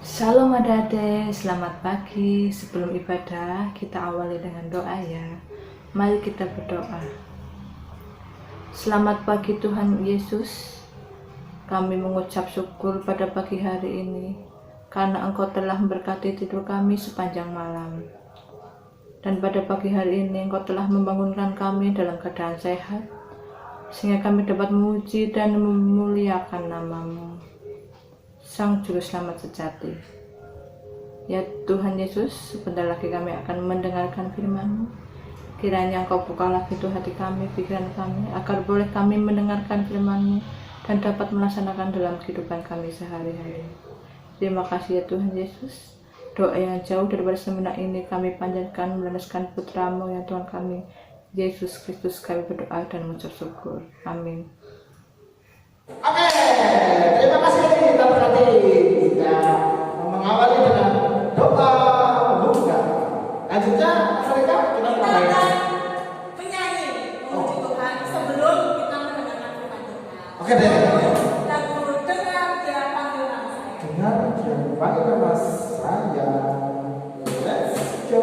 Shalom adik-adik, selamat pagi. Sebelum ibadah, kita awali dengan doa ya. Mari kita berdoa. Selamat pagi Tuhan Yesus. Kami mengucap syukur pada pagi hari ini, karena Engkau telah memberkati tidur kami sepanjang malam. Dan pada pagi hari ini Engkau telah membangunkan kami dalam keadaan sehat, sehingga kami dapat memuji dan memuliakan nama-Mu, Sang Juru Selamat sejati. Ya Tuhan Yesus, sebentar lagi kami akan mendengarkan firman-Mu. Kiranya Engkau buka lagi tuh hati kami, pikiran kami, agar boleh kami mendengarkan firman-Mu dan dapat melaksanakan dalam kehidupan kami sehari-hari. Terima kasih ya Tuhan Yesus. Doa yang jauh daripada semenyak ini kami panjatkan melandaskan putra-Mu yang Tuhan kami, Yesus Kristus. Kami berdoa dan mengucap syukur. Amin. Oke, terima kasih. Kita berarti kita mengawali dengan doa buka. Lanjutnya mereka kita akan menyanyi memuji Tuhan sebelum kita mendengarkan firman Tuhan. Oke deh. Lagu dengar dia panggil nama saya. Dengar dia panggil nama saya. Let's go.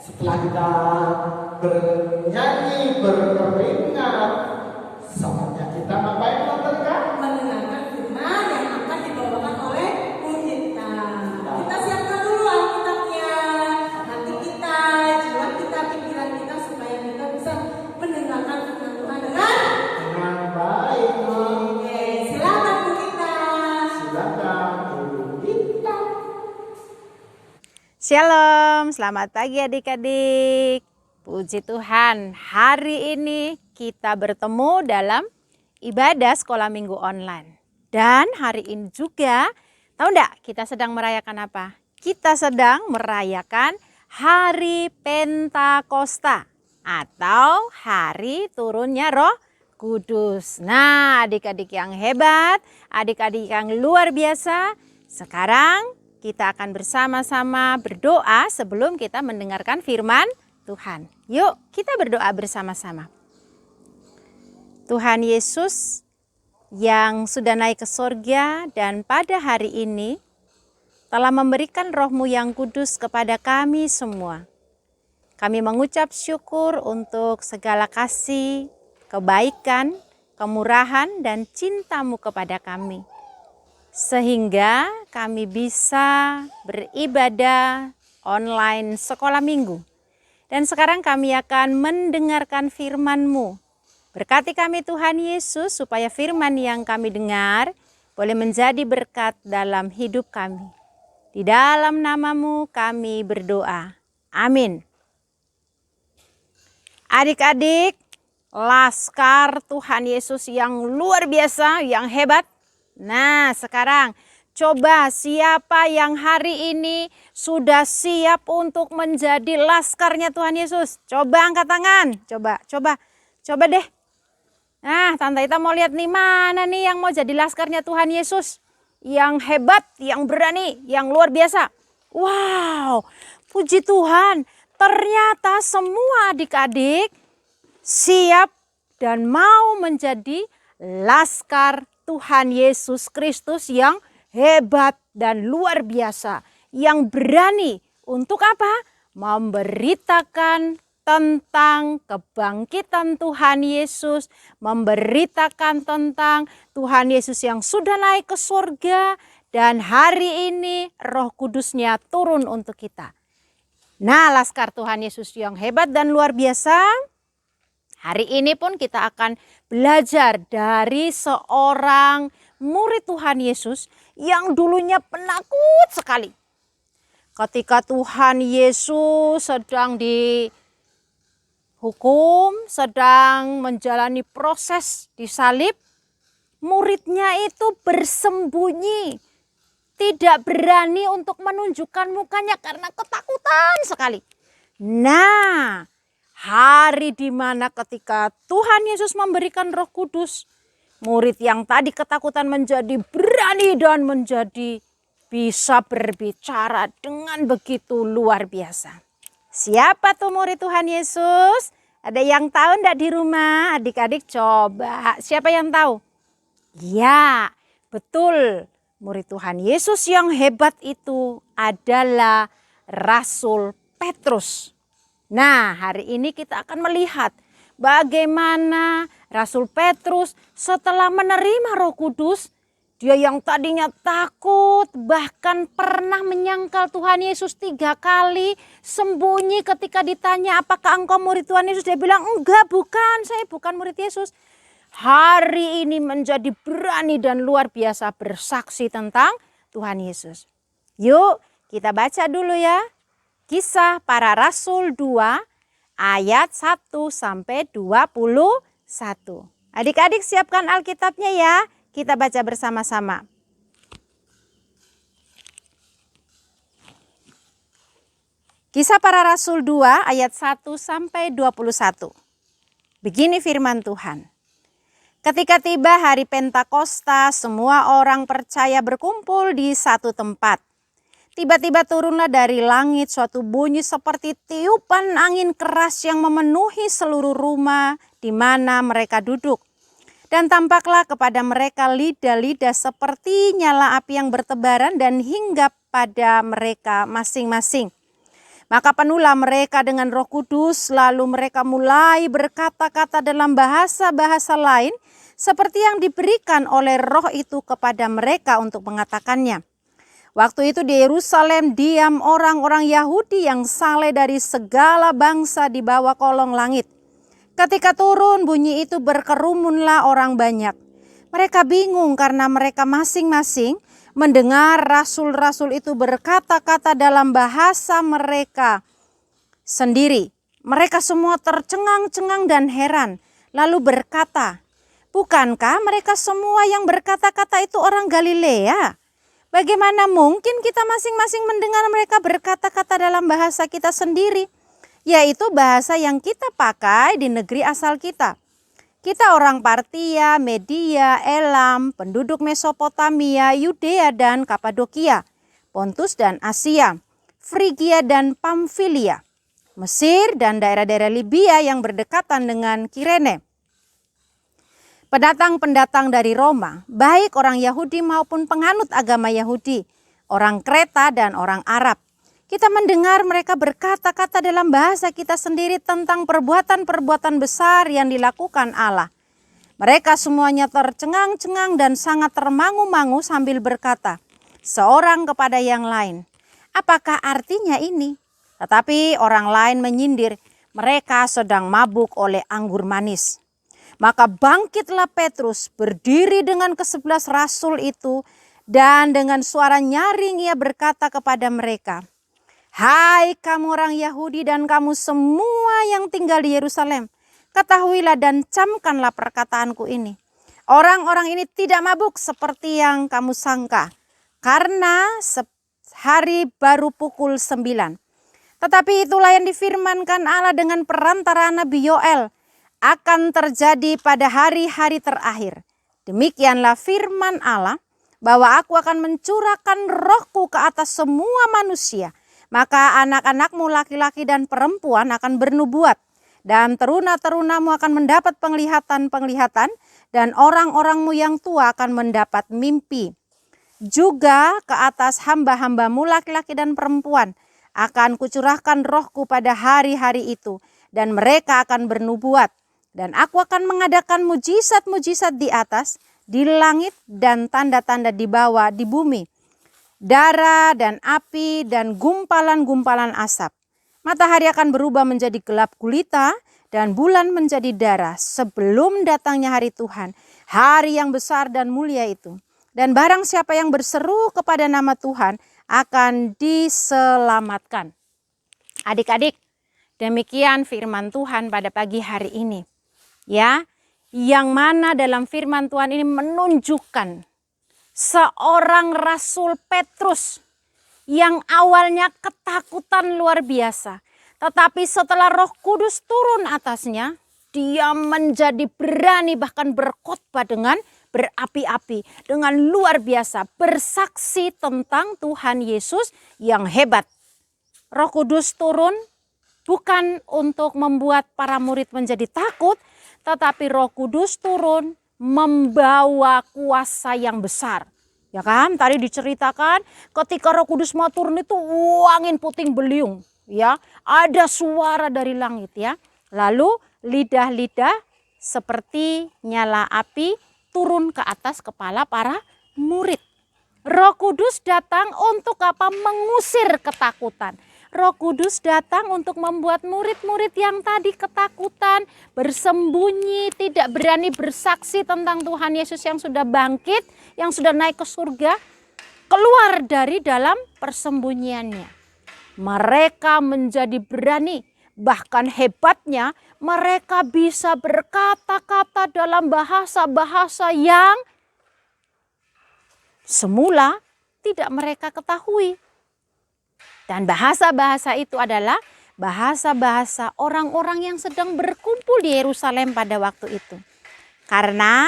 Setelah kita bernyanyi, berkeringat, saatnya kita ngapain teman-teman? Mendengarkan firman yang akan dibawakan oleh Bu Gita. Kita siapkan dulu Alkitabnya. Nanti kita, jiwa kita, pikiran kita supaya kita bisa mendengarkan firman Tuhan dengan baik. Oke, silakan Bu Gita. Silakan Bu Gita. Shalom, selamat pagi adik-adik. Puji Tuhan, hari ini kita bertemu dalam ibadah sekolah minggu online. Dan hari ini juga, tahu enggak kita sedang merayakan apa? Kita sedang merayakan Hari Pentakosta atau Hari Turunnya Roh Kudus. Nah, adik-adik yang hebat, adik-adik yang luar biasa, sekarang kita akan bersama-sama berdoa sebelum kita mendengarkan firman Tuhan. Yuk kita berdoa bersama-sama. Tuhan Yesus yang sudah naik ke sorga dan pada hari ini telah memberikan Roh-Mu yang kudus kepada kami semua. Kami mengucap syukur untuk segala kasih, kebaikan, kemurahan dan cinta-Mu kepada kami. Sehingga kami bisa beribadah online sekolah minggu. Dan sekarang kami akan mendengarkan firman-Mu. Berkati kami Tuhan Yesus supaya firman yang kami dengar boleh menjadi berkat dalam hidup kami. Di dalam nama-Mu kami berdoa. Amin. Adik-adik, laskar Tuhan Yesus yang luar biasa, yang hebat. Nah, sekarang coba siapa yang hari ini sudah siap untuk menjadi laskarnya Tuhan Yesus? Coba angkat tangan. Coba deh. Nah, Tante Ita mau lihat nih, mana nih yang mau jadi laskarnya Tuhan Yesus? Yang hebat, yang berani, yang luar biasa. Wow, puji Tuhan. Ternyata semua adik-adik siap dan mau menjadi laskar Tuhan Yesus Kristus yang hebat dan luar biasa yang berani untuk apa? Memberitakan tentang kebangkitan Tuhan Yesus, memberitakan tentang Tuhan Yesus yang sudah naik ke surga, dan hari ini Roh Kudusnya turun untuk kita. Nah, laskar Tuhan Yesus yang hebat dan luar biasa, hari ini pun kita akan belajar dari seorang murid Tuhan Yesus yang dulunya penakut sekali. Ketika Tuhan Yesus sedang dihukum, sedang menjalani proses disalib, muridnya itu bersembunyi. Tidak berani untuk menunjukkan mukanya karena ketakutan sekali. Nah, hari di mana ketika Tuhan Yesus memberikan Roh Kudus, murid yang tadi ketakutan menjadi berani dan menjadi bisa berbicara dengan begitu luar biasa. Siapa tuh murid Tuhan Yesus? Ada yang tahu enggak di rumah? Adik-adik coba. Siapa yang tahu? Ya, betul. Murid Tuhan Yesus yang hebat itu adalah Rasul Petrus. Nah, hari ini kita akan melihat bagaimana Rasul Petrus setelah menerima Roh Kudus, dia yang tadinya takut, bahkan pernah menyangkal Tuhan Yesus 3 kali, sembunyi ketika ditanya apakah engkau murid Tuhan Yesus. Dia bilang, enggak, bukan, saya bukan murid Yesus. Hari ini menjadi berani dan luar biasa bersaksi tentang Tuhan Yesus. Yuk kita baca dulu ya. Kisah Para Rasul 2 ayat 1 sampai 21. Adik-adik siapkan Alkitabnya ya. Kita baca bersama-sama. Kisah Para Rasul 2 ayat 1 sampai 21. Begini firman Tuhan. Ketika tiba hari Pentakosta, semua orang percaya berkumpul di satu tempat. Tiba-tiba turunlah dari langit suatu bunyi seperti tiupan angin keras yang memenuhi seluruh rumah di mana mereka duduk. Dan tampaklah kepada mereka lidah-lidah seperti nyala api yang bertebaran dan hinggap pada mereka masing-masing. Maka penuhlah mereka dengan Roh Kudus, lalu mereka mulai berkata-kata dalam bahasa-bahasa lain seperti yang diberikan oleh Roh itu kepada mereka untuk mengatakannya. Waktu itu di Yerusalem diam orang-orang Yahudi yang saleh dari segala bangsa di bawah kolong langit. Ketika turun bunyi itu berkerumunlah orang banyak. Mereka bingung karena mereka masing-masing mendengar rasul-rasul itu berkata-kata dalam bahasa mereka sendiri. Mereka semua tercengang-cengang dan heran, lalu berkata, bukankah mereka semua yang berkata-kata itu orang Galilea? Bagaimana mungkin kita masing-masing mendengar mereka berkata-kata dalam bahasa kita sendiri, yaitu bahasa yang kita pakai di negeri asal kita. Kita orang Partia, Media, Elam, penduduk Mesopotamia, Yudea dan Kapadokia, Pontus dan Asia, Frigia dan Pamfilia, Mesir dan daerah-daerah Libya yang berdekatan dengan Kirene. Pendatang-pendatang dari Roma, baik orang Yahudi maupun penganut agama Yahudi, orang Kreta dan orang Arab. Kita mendengar mereka berkata-kata dalam bahasa kita sendiri tentang perbuatan-perbuatan besar yang dilakukan Allah. Mereka semuanya tercengang-cengang dan sangat termangu-mangu sambil berkata, seorang kepada yang lain, apakah artinya ini? Tetapi orang lain menyindir, mereka sedang mabuk oleh anggur manis. Maka bangkitlah Petrus berdiri dengan ke-11 rasul itu dan dengan suara nyaring ia berkata kepada mereka, hai kamu orang Yahudi dan kamu semua yang tinggal di Yerusalem, ketahuilah dan camkanlah perkataanku ini. Orang-orang ini tidak mabuk seperti yang kamu sangka, karena hari baru pukul 9. Tetapi itulah yang difirmankan Allah dengan perantara Nabi Yoel, akan terjadi pada hari-hari terakhir. Demikianlah firman Allah, bahwa aku akan mencurahkan rohku ke atas semua manusia. Maka anak-anakmu laki-laki dan perempuan akan bernubuat. Dan teruna-terunamu akan mendapat penglihatan-penglihatan. Dan orang-orangmu yang tua akan mendapat mimpi. juga ke atas hamba-hambamu laki-laki dan perempuan. Akan kucurahkan rohku pada hari-hari itu, dan mereka akan bernubuat. Dan aku akan mengadakan mujizat-mujizat di atas, di langit, dan tanda-tanda di bawah, di bumi. Darah dan api dan gumpalan-gumpalan asap. Matahari akan berubah menjadi gelap gulita, dan bulan menjadi darah sebelum datangnya hari Tuhan, hari yang besar dan mulia itu. Dan barang siapa yang berseru kepada nama Tuhan akan diselamatkan. Adik-adik, demikian firman Tuhan pada pagi hari ini. Ya, yang mana dalam firman Tuhan ini menunjukkan seorang Rasul Petrus yang awalnya ketakutan luar biasa. Tetapi setelah Roh Kudus turun atasnya, dia menjadi berani bahkan berkhotbah dengan berapi-api, dengan luar biasa, bersaksi tentang Tuhan Yesus yang hebat. Roh Kudus turun bukan untuk membuat para murid menjadi takut, tetapi Roh Kudus turun membawa kuasa yang besar. Ya kan, tadi diceritakan ketika Roh Kudus mau turun itu angin puting beliung, ya. Ada suara dari langit, ya. Lalu lidah-lidah seperti nyala api turun ke atas kepala para murid. Roh Kudus datang untuk apa? Mengusir ketakutan. Roh Kudus datang untuk membuat murid-murid yang tadi ketakutan, bersembunyi, tidak berani bersaksi tentang Tuhan Yesus yang sudah bangkit, yang sudah naik ke surga, keluar dari dalam persembunyiannya. Mereka menjadi berani, bahkan hebatnya mereka bisa berkata-kata dalam bahasa-bahasa yang semula tidak mereka ketahui. Dan bahasa-bahasa itu adalah bahasa-bahasa orang-orang yang sedang berkumpul di Yerusalem pada waktu itu. Karena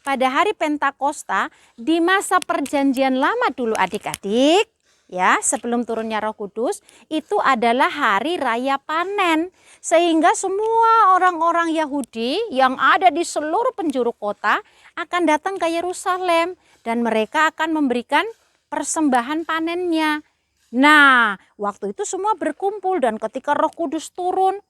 pada hari Pentakosta di masa perjanjian lama dulu adik-adik, ya, sebelum turunnya Roh Kudus, itu adalah hari raya panen. Sehingga semua orang-orang Yahudi yang ada di seluruh penjuru kota akan datang ke Yerusalem dan mereka akan memberikan persembahan panennya. Nah, waktu itu semua berkumpul dan ketika Roh Kudus turun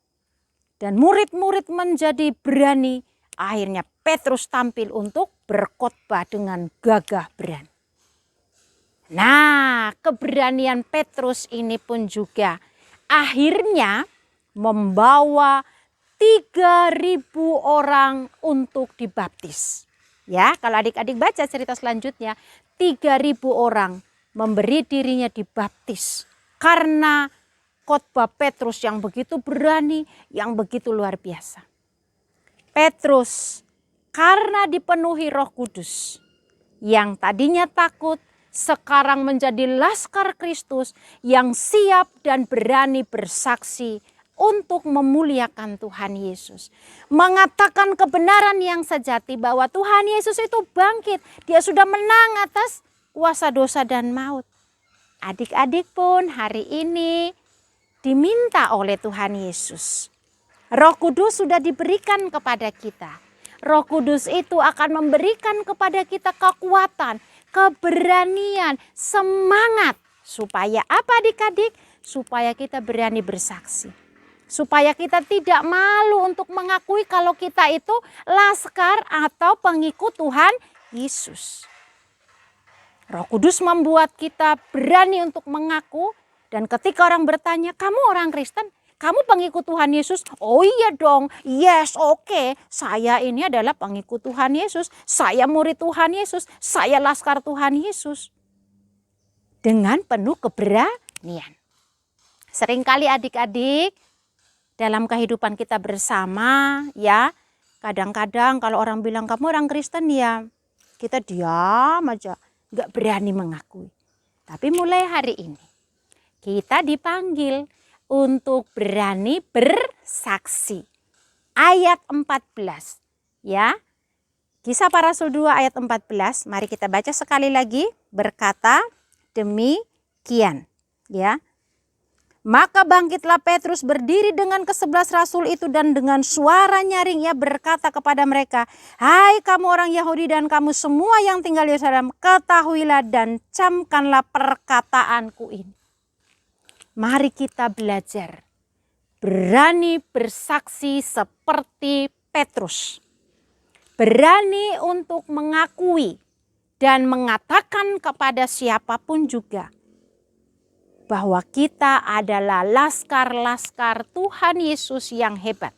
dan murid-murid menjadi berani, akhirnya Petrus tampil untuk berkhotbah dengan gagah berani. Nah, keberanian Petrus ini pun juga akhirnya membawa 3.000 orang untuk dibaptis. Ya, kalau adik-adik baca cerita selanjutnya, 3.000 orang memberi dirinya dibaptis karena khotbah Petrus yang begitu berani, yang begitu luar biasa. Petrus karena dipenuhi Roh Kudus, yang tadinya takut sekarang menjadi laskar Kristus yang siap dan berani bersaksi untuk memuliakan Tuhan Yesus. Mengatakan kebenaran yang sejati bahwa Tuhan Yesus itu bangkit. Dia sudah menang atas kuasa dosa dan maut. Adik-adik pun hari ini diminta oleh Tuhan Yesus. Roh Kudus sudah diberikan kepada kita. Roh Kudus itu akan memberikan kepada kita kekuatan, keberanian, semangat. Supaya apa adik-adik? Supaya kita berani bersaksi. Supaya kita tidak malu untuk mengakui kalau kita itu laskar atau pengikut Tuhan Yesus. Roh Kudus membuat kita berani untuk mengaku. Dan ketika orang bertanya, kamu orang Kristen? Kamu pengikut Tuhan Yesus? Oh iya dong, yes, oke. Saya ini adalah pengikut Tuhan Yesus. Saya murid Tuhan Yesus. Saya laskar Tuhan Yesus. Dengan penuh keberanian. Seringkali adik-adik dalam kehidupan kita bersama, ya, kadang-kadang kalau orang bilang kamu orang Kristen, ya kita diam aja. Gak berani mengakui. Tapi mulai hari ini kita dipanggil untuk berani bersaksi. Ayat 14, ya. Kisah Para Rasul 2 ayat 14, mari kita baca sekali lagi, berkata demikian, ya. Maka bangkitlah Petrus berdiri dengan ke-11 rasul itu dan dengan suara nyaring ia berkata kepada mereka, "Hai kamu orang Yahudi dan kamu semua yang tinggal di Yerusalem, ketahuilah dan camkanlah perkataanku ini." Mari kita belajar berani bersaksi seperti Petrus. Berani untuk mengakui dan mengatakan kepada siapapun juga bahwa kita adalah laskar-laskar Tuhan Yesus yang hebat.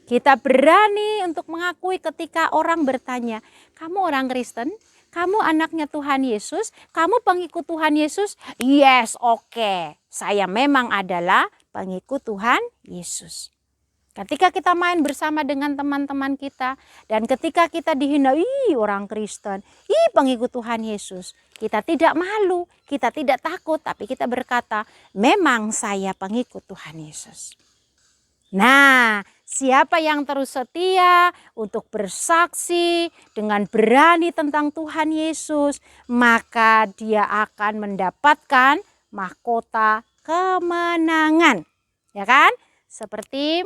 Kita berani untuk mengakui ketika orang bertanya, "Kamu orang Kristen? Kamu anaknya Tuhan Yesus? Kamu pengikut Tuhan Yesus?" Yes, oke. Saya memang adalah pengikut Tuhan Yesus. Ketika kita main bersama dengan teman-teman kita dan ketika kita dihina, "Ih, orang Kristen, ih, pengikut Tuhan Yesus." Kita tidak malu, kita tidak takut, tapi kita berkata, "Memang saya pengikut Tuhan Yesus." Nah, siapa yang terus setia untuk bersaksi dengan berani tentang Tuhan Yesus, maka dia akan mendapatkan mahkota kemenangan. Ya kan? Seperti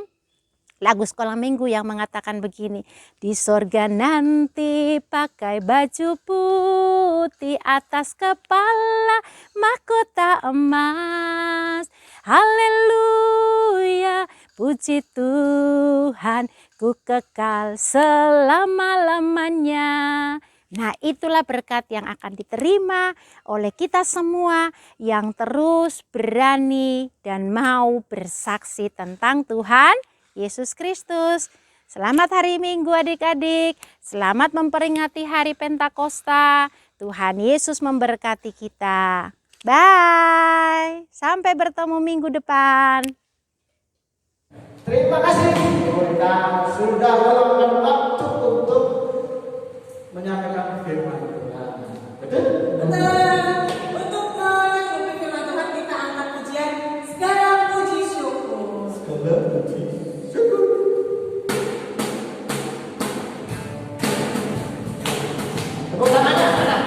lagu sekolah minggu yang mengatakan begini, "Di sorga nanti pakai baju putih, atas kepala mahkota emas. Haleluya, puji Tuhan, ku kekal selama-lamanya." Nah, itulah berkat yang akan diterima oleh kita semua yang terus berani dan mau bersaksi tentang Tuhan Yesus Kristus. Selamat hari Minggu adik-adik. Selamat memperingati hari Pentakosta. Tuhan Yesus memberkati kita. Bye. Sampai bertemu minggu depan. Terima kasih. Kita sudah meluangkan waktu untuk menyampaikan firman Tuhan. Betul? Betul. Untuk menyambut firman Tuhan kita angkat pujian segala puji syukur. Segala puji syukur. Tepuk tangannya, mana?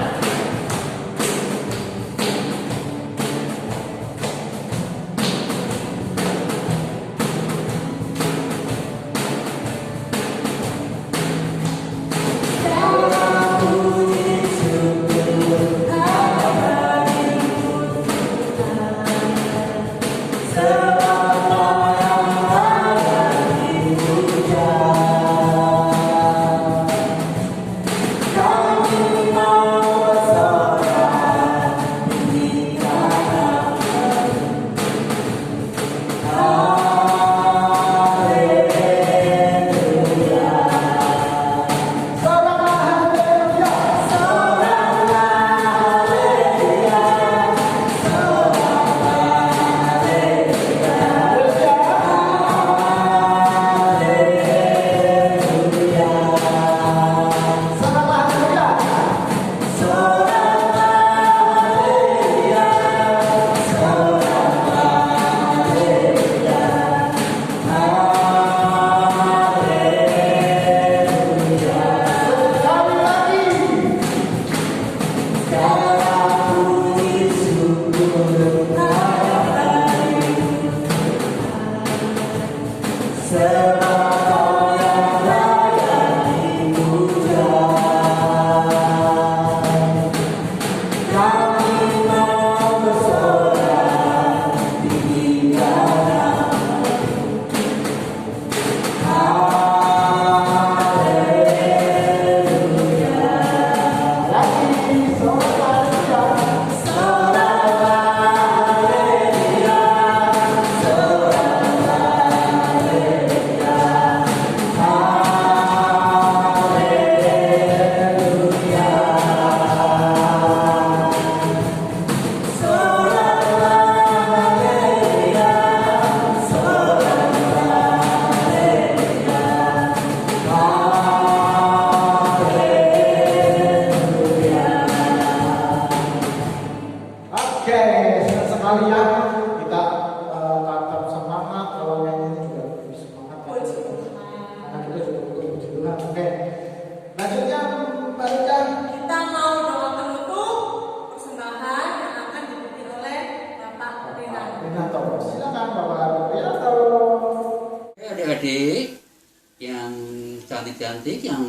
cantik-cantik, yang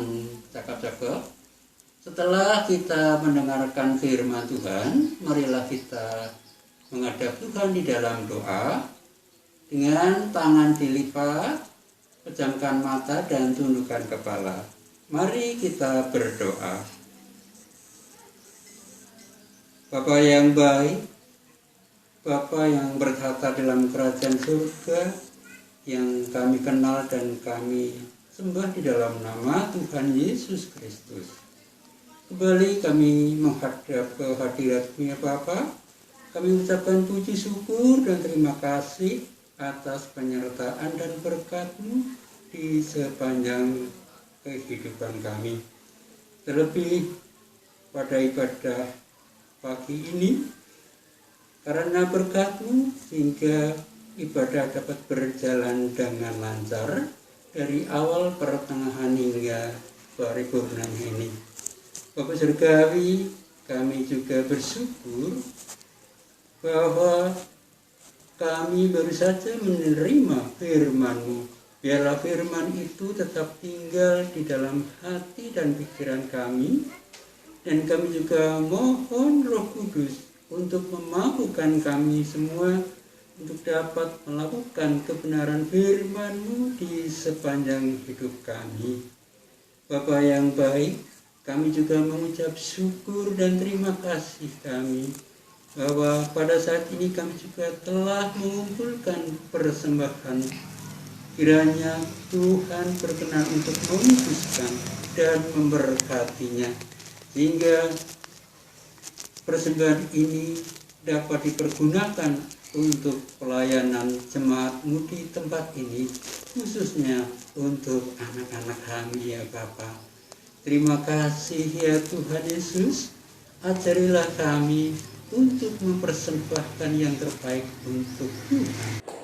cakep-cakep. Setelah kita mendengarkan firman Tuhan, marilah kita menghadap Tuhan di dalam doa dengan tangan dilipat, pejamkan mata dan tundukkan kepala. Mari kita berdoa. Bapa yang baik, Bapa yang bertata dalam kerajaan surga, yang kami kenal dan kami sembah di dalam nama Tuhan Yesus Kristus. Kembali kami menghadap ke hadirat-Mu ya Bapa. Kami ucapkan puji syukur dan terima kasih atas penyertaan dan berkat-Mu di sepanjang kehidupan kami. Terlebih pada ibadah pagi ini, karena berkat-Mu sehingga ibadah dapat berjalan dengan lancar dari awal pertengahan hingga paripurnanya ini. Bapak Surgawi, kami juga bersyukur bahwa kami baru saja menerima firman-Mu. Biarlah firman itu tetap tinggal di dalam hati dan pikiran kami, dan kami juga mohon Roh Kudus untuk memampukan kami semua untuk dapat melakukan kebenaran firman-Mu di sepanjang hidup kami. Bapa yang baik, kami juga mengucap syukur dan terima kasih kami bahwa pada saat ini kami juga telah mengumpulkan persembahan. Kiranya Tuhan berkenan untuk menguduskan dan memberkatinya, sehingga persembahan ini dapat dipergunakan untuk pelayanan jemaat-Mu di tempat ini, khususnya untuk anak-anak kami ya Bapa. Terima kasih ya Tuhan Yesus, ajarilah kami untuk mempersembahkan yang terbaik untuk Tuhan.